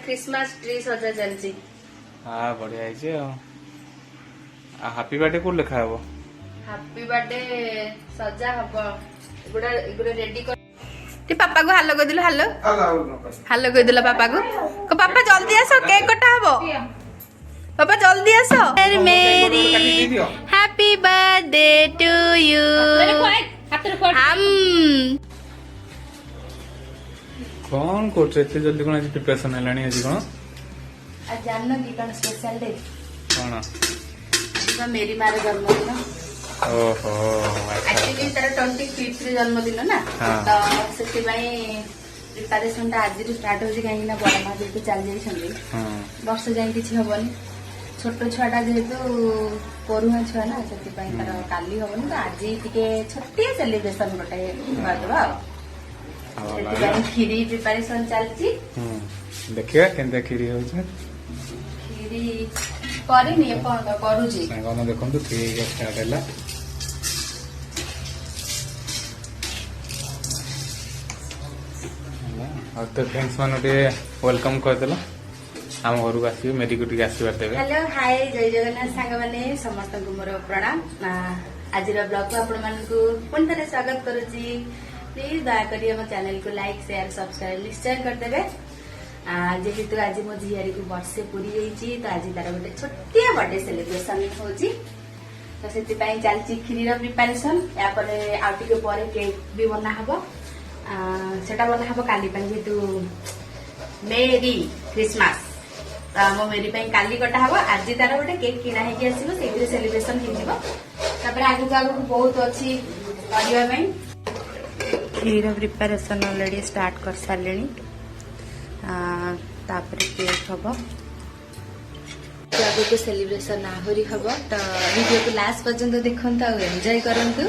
Christmas tree सजा चलची। हां बढ़िया है जे आ हैप्पी बर्थडे को लिखा है वो हैप्पी बर्थडे सजा हबो एगुडा रेडी कर ती पापा को हालो कह दिलो हालो हालो कह दिलो पापा को पापा जल्दी आसो केक कटा हबो पापा जल्दी आसो मेरी हैप्पी बर्थडे टू यू हम कौन करछ एते जल्दी कोन प्रिपरेशन हेलानी आज कोन आज जाननो की कोन स्पेशल डे कोन आज मेरी मारे जन्मदिन ओहो एक्चुअली तार 25 रे जन्मदिन ना तो सेति भाई प्रिपरेशन आज स्टार्ट हो कहीं ना बड़ा माँ जेहेतु चल जाइए वर्ष जाए किसी हेनी छोट छुआटा जेहेतु पढ़ुआ छुआ ना से तार काली हेनी तो आज टे छोटिया सेलिब्रेशन गोटे करदे खीरी प्रिपरेशन चलती देखिए केंते खीरी हो खीरी करनी एपर्यंत करूची सागना देखंतु खीरी स्टार्ट हैला और तो फ्रेंड्स मानटे वेलकम कर देला हम घर को आसी मेरी को टिके आशीर्वाद देबे हेलो हाय जय जगन्नाथ सांग माने समस्त को मोर प्रणाम आज ब्लॉग को आपण मान को पुन थे स्वागत करूची प्लीज दया करी हम चैनल को लाइक शेयर सब्सक्राइब निश्चय कर देबे जेहेतु आज मो झियारी को वर्षे पूरी जाइए तो आज तार गोटे छोटिया बर्थडे सेलिब्रेशन होची तो सेति पई चलची खीरी रो प्रिपरेशन या पर आउ टिके परे केक भी बना हबो सेटा बना हबो काली पई जेहेतु मेरी क्रिसमस तो मो मेरी पई काली कटा हबो आज तार गोटे केक किना हे कि आसीबो सेति सेलिब्रेशन हिजिबो तापर आगु बहुत अच्छी करिया पई खीर प्रिपरेशन ऑलरेडी स्टार्ट कर सारेनी तापर केक हम आगे को सेलिब्रेशन आहरी हम तो वीडियो को लास्ट पर्यंत देखते और एंजॉय करंतु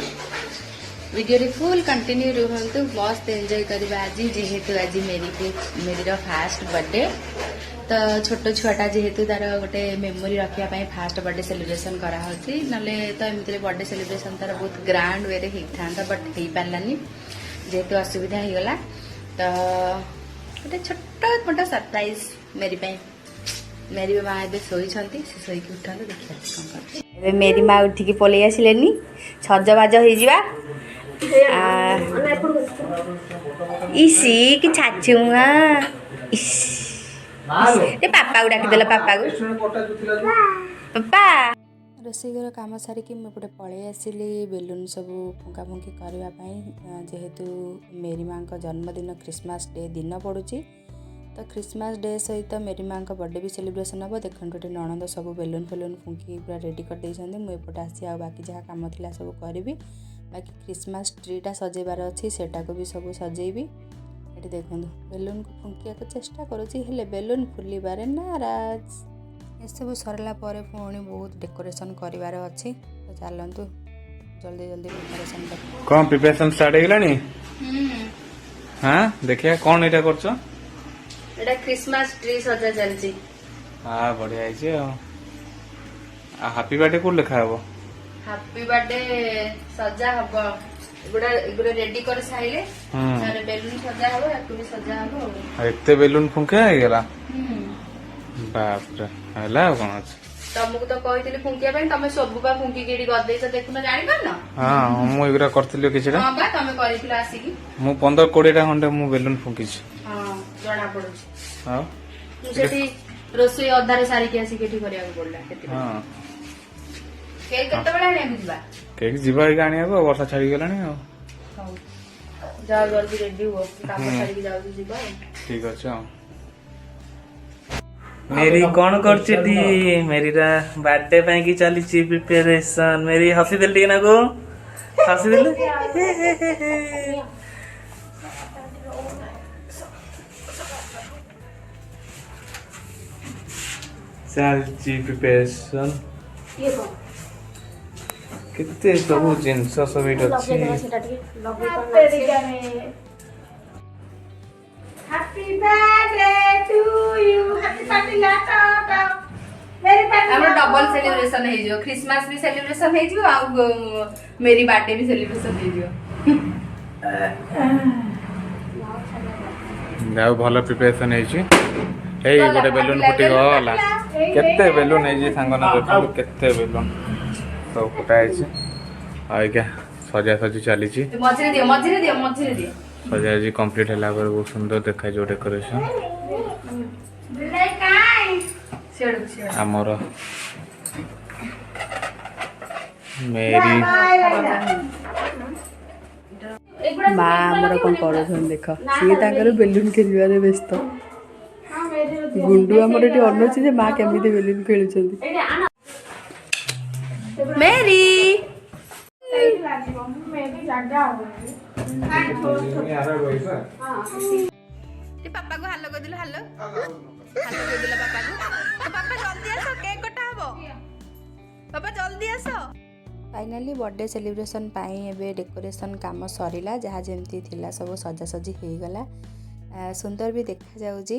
वीडियो रे फुल कंटिन्यू रुहंतु मस्त एंजॉय करबा आज जेहेतु आज मेरी फास्ट बर्थडे तो छोट छुआटा जेहेतु तार गोटे मेमोरी रखिया पई फास्ट बर्थडे सेलिब्रेशन करा होची नले तो एमितरे बर्थडे सेलिब्रेशन तार बहुत ग्रांड वे रे हिथांता बट हेई पारलानी जेहेतु असुविधा हो गला तो गोटे छोट मोट सरप्राइज मेरी पे मेरी माँ ए शोई शोक उठा देखिए कौन कर मेरी माँ उठिकी पलि आसिले सजबाज हो इसी कि छाचू पापा को डाकिदेला पापा को पापा रोषेईघर कम सारिकी मुझे पलि आसली बेलून सब फुंका फुंकी करने जेहेतु मेरी माँ का जन्मदिन क्रिसमस डे दिन पड़ुची तो क्रिसमस डे सहित मेरी माँ का बर्थडे भी सेलिब्रेशन हम देखते गोटे नणंद सब बेलून फेलून फुंकी पूरा रेडी कर मुझे आसी आ बाकी जहाँ कम थी सब करी बाकी क्रिसमस ट्रीटा सजेबार अच्छी सेटा को भी सब सजेबी ये देखो बेलून को फुंकिया चेष्टा करुँचे बेलून फुलबारे नाराज एसबू सरला पुणी बहुत डेकोरेशन कर अच्छी तो चलतु जल्दी जल्दी प्रिपरेशन कर कौन प्रिपरेशन स्टार्ट हो गलानी हां देखिए कौन एटा करछो एटा क्रिसमस ट्री सजा चलची हां बढ़िया है जे आ हैप्पी बर्थडे को लिखा है वो हैप्पी बर्थडे सजा हबो एगुडा रेडी कर साइले माने बेलून सजा हबो याकु भी सजा हबो एते बेलून फुंके आ गेला बाप रे हला कोन अछि तुमको तो कहितली फुंकिया पई तमे सब बा फुंकी केडी गदैछ देखुन जानि पारन हां मु एगरा करथिलियो किछरा हां बा तमे करिथिला आसीकी मु 15 20 टा खंडे मु बेलून फुंकी छी हां जणा पडुछि हां मु सेठी रोसई अधारे सारी के आसी केठी करिया पडला केती हां केक केते बडा आनिया बुझबा केक जीवा ही गानिया को वर्षा छाड़ी गेलानी हो जाओ जल्दी रेडी हो काम सारी के जाओ जीवा ठीक अछि मेरी कौन करती मेरी बर्थडे पे की चली प्रिपरेशन मेरी हसी दिल टी ना को हसी दिल चलची प्रिपरेशन कितने सब जिनस सब अच्छी happy birthday to you happy birthday लाटा मेरी बर्थडे हमर डबल सेलिब्रेशन हे जो क्रिसमस भी सेलिब्रेशन हे जो आ मेरी बर्थडे भी सेलिब्रेशन हे जो जाओ भल प्रिपरेशन हे छी ହେଇ ଗୋଟେ ବେଲୁନ ଫୁଟିଗଲା କେତେ ବେଲୁନ ହେଇଛି ସାଙ୍ଗମାନେ ଦେଖନ୍ତୁ କେତେ ବେଲୁନ ସବୁ ଫୁଟା ହେଇଛି ଆଉ ଆଜ୍ଞା ସଜାସଜି ଚାଲିଛି ମଝିରେ ଦିଅ ମଝିରେ ଦିଅ ମଝିରେ ଦିଅ ସଜାସଜି କମ୍ପ୍ଲିଟ୍ ହେଲା ପରେ ବହୁତ ସୁନ୍ଦର ଦେଖାଯିବ ଡେକୋରେସନ ଆମର ମେରି ମା ଆମର କଣ କରୁଛନ୍ତି ଦେଖ ସିଏ ତାଙ୍କର ବେଲୁନ ଖେଳିବାରେ ବ୍ୟସ୍ତ ଗୁଣ୍ଡୁ ଆମର ଏଠି ଅନଉଛି ଯେ ମା କେମିତି ବେଲୁନ ଖେଳୁଛନ୍ତି ମେରି ପାପାକୁ ହାଲୋ କହିଦେଲୁ ହାଲୋ ହାଲୋ କହିଦେଲା ପାପାକୁ ପାପା ଜଲ୍ଦି ଆସ କେକ୍ କଟା ହବ ପାପା ଜଲ୍ଦି ଆସ फाइनाली बर्थडे सेलिब्रेशन पाई एबे डेकोरेशन काम सरिला जहाँ जमती थिला सब सजासजी होगला सुंदर भी देखा जाउजी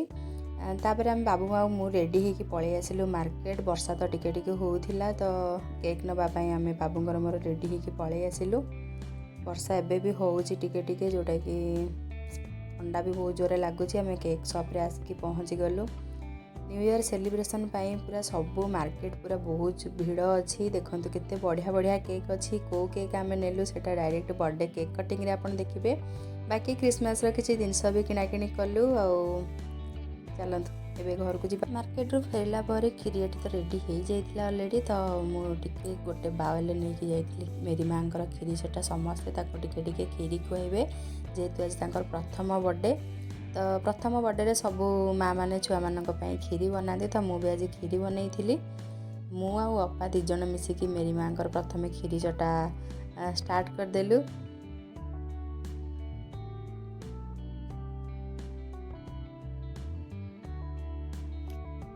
तापर आम बाबू माँ मु रेडी होगी पलि आसिलु मार्केट वर्षा तो टिके टिके होउथिला तो केक नवाई आम बाबूंर मोर रेडी होगी पलि आसिलु वर्षा एबे भी होउची टिके टिके जोटा कि ठंडा भी बहुत जोरे लगुच आम केक शॉप रे आसिकी पहुँची गलु न्यू ईयर सेलिब्रेशन पाई पूरा सबू मार्केट पूरा बहुत भीड़ अच्छी देखते केते बढ़िया बढ़िया केक अच्छी को केक आम नेलु सेटा डायरेक्ट बर्थडे केक कटिंग रे आपन देखिबे बाकी क्रिसमस रो किछि जिनस भी किना किनी कलु आ चलंतु एबे घर को जीवा मार्केट रो फेरला पर खीरियाटी तो रेडी हो जाइतिला ऑलरेडी तो मु टिके गोटे बावल लेके जाइतिली मेरी मांकर खीरी सेटा समस्ते ताको टिके टिके खीरी खुआइबे जेतु आज तांकर प्रथम बर्थडे तो प्रथम बर्थडे रे सबू माँ मैंने छुआ मानक खीरी बनाते तो मुझे आज खीरी बनई थी मु आउ अपा दिज मिसिकी मेरी माँ प्रथम खीरी चटा स्टार्ट करदेलु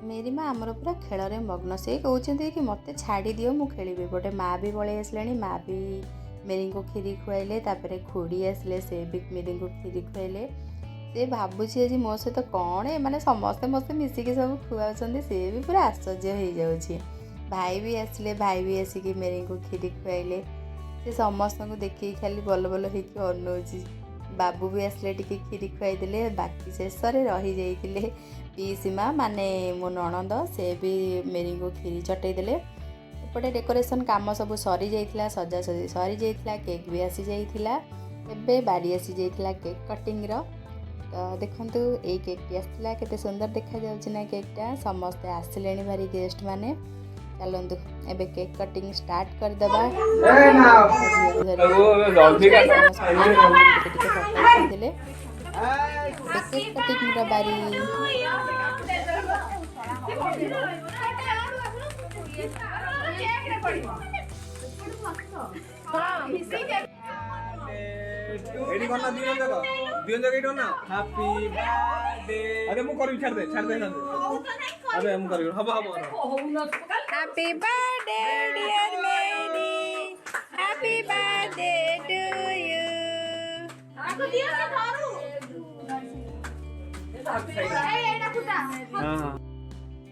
मेरी माँ आमर पूरा खेल रे मग्न से कहते कि मत छाड़ी दियो मु खेलिबे गोटे माँ भी पलि आसले माँ भी मेरी को खीरी खुआइले तापर खुड़ी आसले से भी मेरी को खीरी खुआइले से भावुची आज मो सहित कौन माने समस्ते मस्त मिसिकी सब खुआउछन्ती से भी पूरा आश्चर्य हो जाउछि भाई भी आसले भाई भी आसिकी मेरी को खीरी खुआइले से समस्त को देखिए खाली बल बल होइकी अनौछि बाबू भी आसले टिके खीरी खुआई देले बाकी शेष रे रही जाइतिले पीसी माँ माने मो ननंद से भी मेरी को खीरी चटई देले एपटे डेकोरेशन काम सब सरी जाइतिला सजा सजी सरी जाइतिला केक भी आसी जाइतिला एबे बारी आसी जाइतिला केक कटिंग रो तो देखंतु ए केक टी आसला केते सुंदर देखा जाउछि ना केकटा समस्ते आसिलेनी भारी गेस्ट माने चलंतु एबे केक कटिंग स्टार्ट कर देबा जल्दी कर केक कटिंग रो बारी एडी करना दियन जगह एडी ना हैप्पी बर्थडे अरे मु करी छाड़ दे अबे हम करी हबो हैप्पी बर्थडे डियर मेरी हैप्पी बर्थडे टू यू आको दियो से थारू ए एटा फुटा हां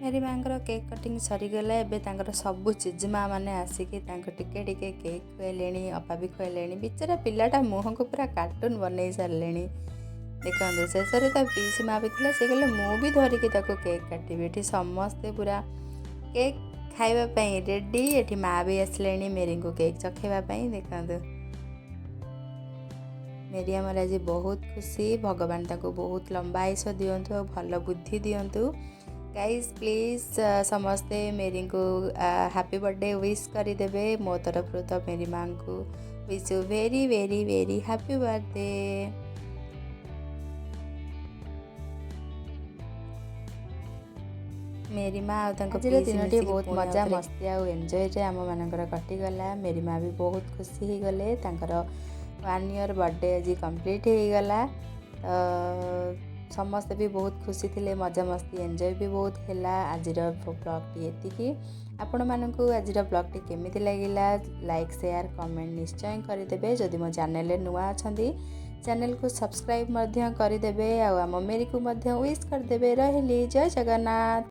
मेरी माँ केक कटिंग सरीगला एवं सबू चिजमा मैंने आसिकी टिके टिके केक खुआले अपा भी खुआले बेचारा पिलाटा मुह को पूरा कार्टून बनई सारे देखते शेष में तो पीसी माँ भी थी सी कहले मु भी धरिकी केक काटि ये समस्ते पूरा केक खावाई रेडी ये माँ भी आसले मेरी को केक चखेवाई देखते मेरी आमर आज बहुत खुशी भगवान ताको बहुत लंबा आयुष दिंतु और भल बुद्धि दिंतु गाइज प्लीज समस्ते मेरी को हैप्पी बर्थडे विश करदेवे मो तरफ तो मेरी माँ को wish you very very very happy birthday मेरी माँ दिनटी बहुत मजा मस्ती आउ एंजॉय रे आम मानकर कटिगला मेरी माँ भी बहुत खुशी हो गले 1 ईयर बर्थडे आज कंप्लीट हो गला समस्ते भी बहुत खुशी थे मजा मस्ती एंजॉय भी बहुत है आज ब्लॉगटी एतिकी आपण मानक आज ब्लॉगटी केमिति लगिला लाइक शेयर कमेंट निश्चय करदेवे जदि मो चैनल नुआ अच्छा चैनल को सब्सक्राइब करदेवे आम मेरी को विश करदेवे रही जय जगन्नाथ।